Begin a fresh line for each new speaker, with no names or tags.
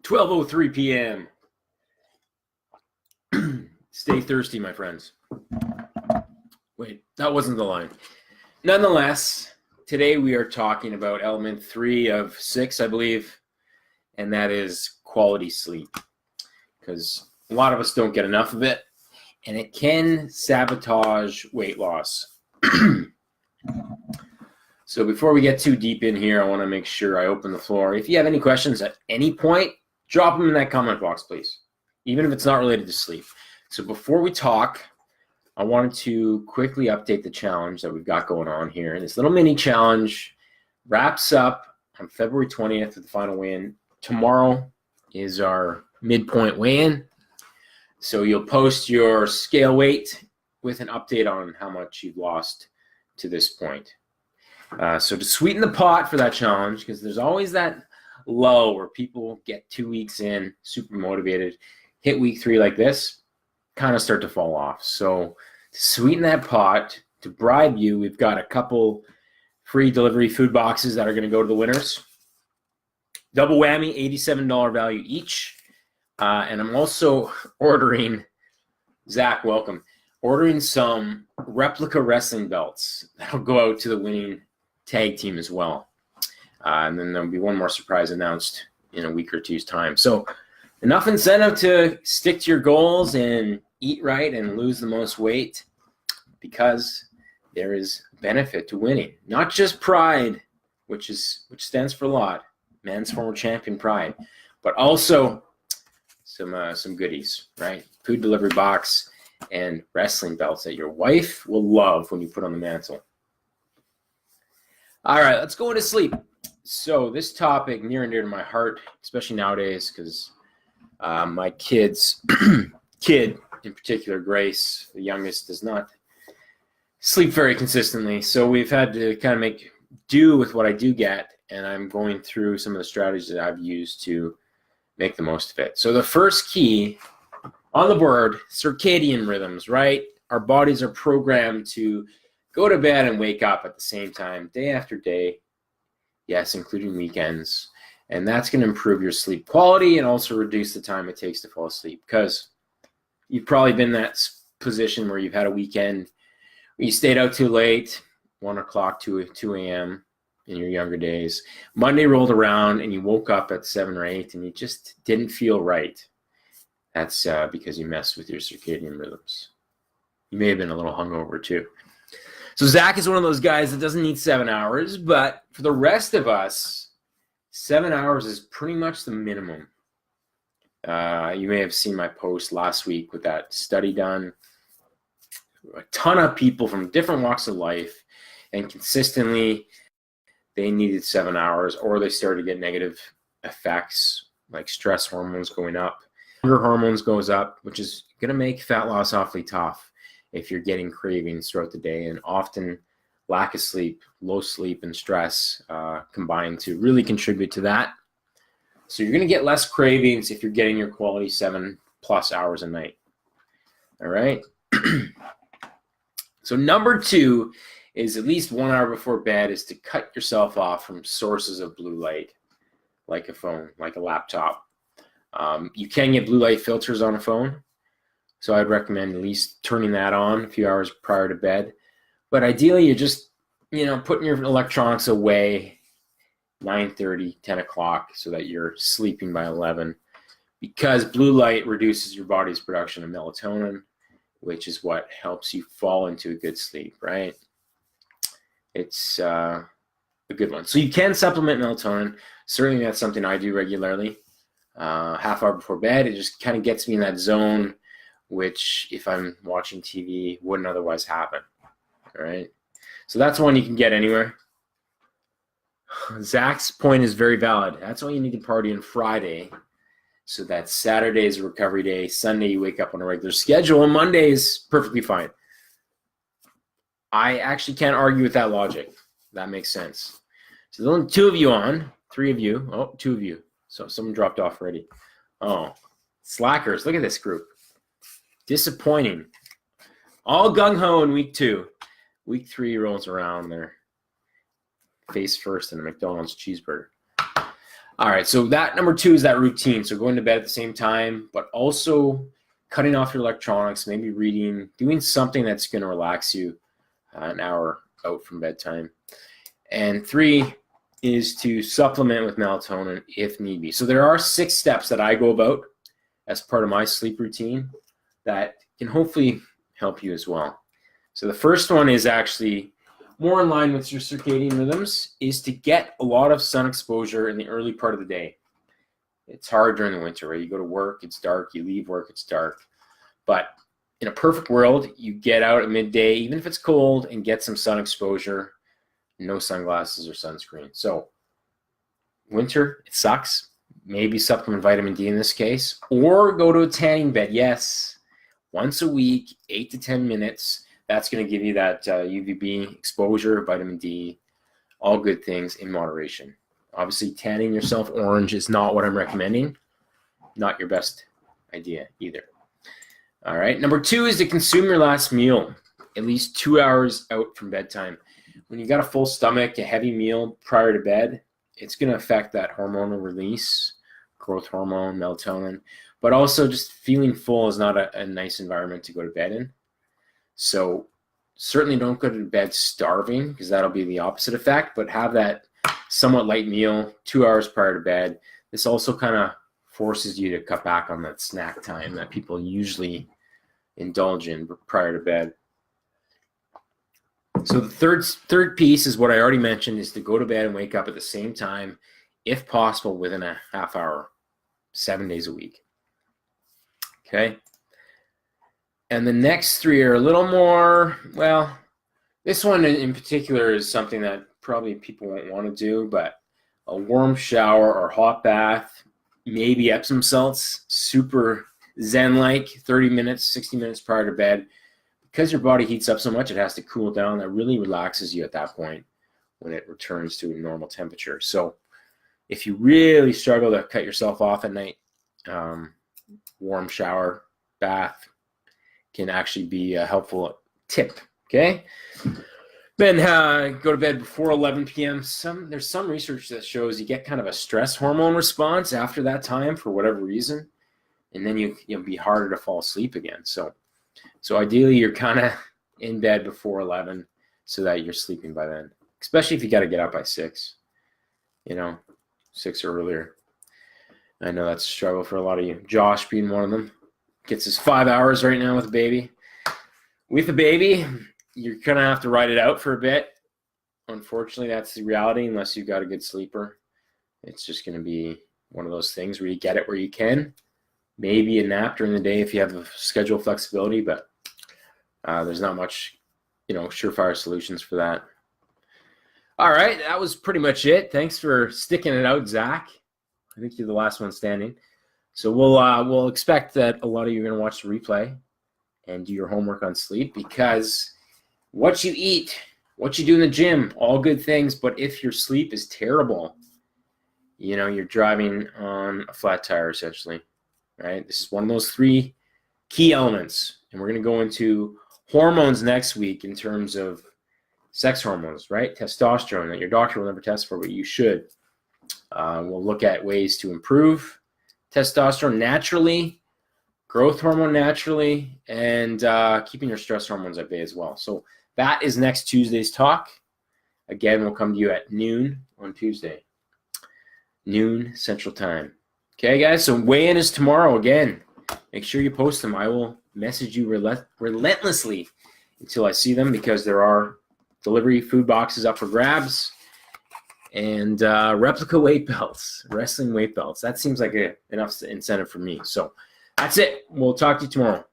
12:03 p.m. Stay thirsty, my friends. Wait, that wasn't the line. Nonetheless, today we are talking about element 3 of 6, I believe, and that is quality sleep. Because a lot of us don't get enough of it, and it can sabotage weight loss. So before we get too deep in here, I want to make sure I open the floor. If you have any questions at any point, drop them in that comment box, please, even if it's not related to sleep. So before we talk, I wanted to quickly update the challenge that we've got going on here. And this little mini challenge wraps up on February 20th with the final weigh-in. Tomorrow is our midpoint weigh-in. So you'll post your scale weight with an update on how much you've lost to this point. So to sweeten the pot for that challenge, because there's always that lull where people get 2 weeks in, super motivated, hit week 3 like this, kind of start to fall off. So to sweeten that pot, to bribe you, we've got a couple free delivery food boxes that are going to go to the winners. Double whammy, $87 value each. And I'm also ordering, Zach, welcome, ordering some replica wrestling belts that'll go out to the winning tag team as well. And then there'll be one more surprise announced in a week or two's time. So enough incentive to stick to your goals and eat right and lose the most weight, because there is benefit to winning. Not just pride, which stands for a lot, men's former champion pride, but also some goodies, right? Food delivery box and wrestling belts that your wife will love when you put on the mantle. All right, let's go into sleep. So this topic near and dear to my heart, especially nowadays, because my kid in particular, Grace, the youngest, does not sleep very consistently. So we've had to kind of make do with what I do get, and I'm going through some of the strategies that I've used to make the most of it. So the first key on the board, circadian rhythms, right? Our bodies are programmed to go to bed and wake up at the same time, day after day. Yes, including weekends. And that's going to improve your sleep quality and also reduce the time it takes to fall asleep. Because you've probably been in that position where you've had a weekend where you stayed out too late, 1 o'clock to 2 a.m. in your younger days. Monday rolled around and you woke up at 7 or 8 and you just didn't feel right. That's because you messed with your circadian rhythms. You may have been a little hungover too. So Zach is one of those guys that doesn't need 7 hours, but for the rest of us, 7 hours is pretty much the minimum. You may have seen my post last week with that study done. A ton of people from different walks of life, and consistently they needed 7 hours, or they started to get negative effects like stress hormones going up. Hunger hormones goes up, which is going to make fat loss awfully tough if you're getting cravings throughout the day. And often lack of sleep, low sleep, and stress combine to really contribute to that. So you're going to get less cravings if you're getting your quality 7+ hours a night. All right. So number 2 is at least 1 hour before bed is to cut yourself off from sources of blue light, like a phone, like a laptop. You can get blue light filters on a phone. So I'd recommend at least turning that on a few hours prior to bed. But ideally, you're just, putting your electronics away 9:30, 10 o'clock so that you're sleeping by 11, because blue light reduces your body's production of melatonin, which is what helps you fall into a good sleep, right? It's a good one. So you can supplement melatonin. Certainly that's something I do regularly. Half hour before bed, it just kind of gets me in that zone, which if I'm watching TV wouldn't otherwise happen. All right. So that's one you can get anywhere. Zach's point is very valid. That's why you need to party on Friday, so that Saturday is a recovery day. Sunday you wake up on a regular schedule, and Monday is perfectly fine. I actually can't argue with that logic. That makes sense. So there's only 2 of you on, 3 of you. Oh, 2 of you. So someone dropped off already. Oh, slackers. Look at this group. Disappointing. All gung-ho in week 2. Week 3 rolls around, they're face first in a McDonald's cheeseburger. All right, so that number 2 is that routine. So going to bed at the same time, but also cutting off your electronics, maybe reading, doing something that's going to relax you an hour out from bedtime. And 3 is to supplement with melatonin if need be. So there are 6 steps that I go about as part of my sleep routine that can hopefully help you as well. So the first one is actually more in line with your circadian rhythms, is to get a lot of sun exposure in the early part of the day. It's hard during the winter, right? You go to work, it's dark. You leave work, it's dark. But in a perfect world, you get out at midday, even if it's cold, and get some sun exposure. No sunglasses or sunscreen. So winter, it sucks. Maybe supplement vitamin D in this case, or go to a tanning bed. Yes, once a week, 8 to 10 minutes. That's going to give you that UVB exposure, vitamin D, all good things in moderation. Obviously, tanning yourself orange is not what I'm recommending. Not your best idea either. All right. Number 2 is to consume your last meal at least 2 hours out from bedtime. When you've got a full stomach, a heavy meal prior to bed, it's going to affect that hormonal release, growth hormone, melatonin, but also just feeling full is not a nice environment to go to bed in. So certainly don't go to bed starving, because that'll be the opposite effect, but have that somewhat light meal 2 hours prior to bed. This also kind of forces you to cut back on that snack time that people usually indulge in prior to bed. So the third piece is what I already mentioned, is to go to bed and wake up at the same time, if possible, within a half hour, 7 days a week. Okay. And the next 3 are a little more, well, this one in particular is something that probably people won't want to do, but a warm shower or hot bath, maybe Epsom salts, super zen-like, 30 minutes, 60 minutes prior to bed. Because your body heats up so much, it has to cool down. That really relaxes you at that point when it returns to a normal temperature. So if you really struggle to cut yourself off at night, warm shower, bath can actually be a helpful tip, okay? Then go to bed before 11 p.m. There's some research that shows you get kind of a stress hormone response after that time for whatever reason, and then you'll be harder to fall asleep again. So ideally, you're kind of in bed before 11 so that you're sleeping by then, especially if you got to get up by 6, 6 or earlier. I know that's a struggle for a lot of you. Josh being one of them. Gets his 5 hours right now with a baby. With a baby, you're going to have to ride it out for a bit. Unfortunately, that's the reality unless you've got a good sleeper. It's just going to be one of those things where you get it where you can. Maybe a nap during the day if you have the schedule flexibility, but there's not much, surefire solutions for that. All right, that was pretty much it. Thanks for sticking it out, Zach. I think you're the last one standing. So we'll expect that a lot of you are going to watch the replay and do your homework on sleep, because what you eat, what you do in the gym, all good things, but if your sleep is terrible, you're driving on a flat tire essentially, right? This is one of those 3 key elements, and we're going to go into hormones next week in terms of sex hormones, right? Testosterone that your doctor will never test for, but you should. We'll look at ways to improve testosterone naturally, growth hormone naturally, and keeping your stress hormones at bay as well. So that is next Tuesday's talk. Again, we'll come to you at noon on Tuesday. Noon Central Time. Okay, guys, so weigh-in is tomorrow again. Make sure you post them. I will message you relentlessly until I see them, because there are delivery food boxes up for grabs. And replica weight belts, wrestling weight belts. That seems like enough incentive for me. So that's it. We'll talk to you tomorrow.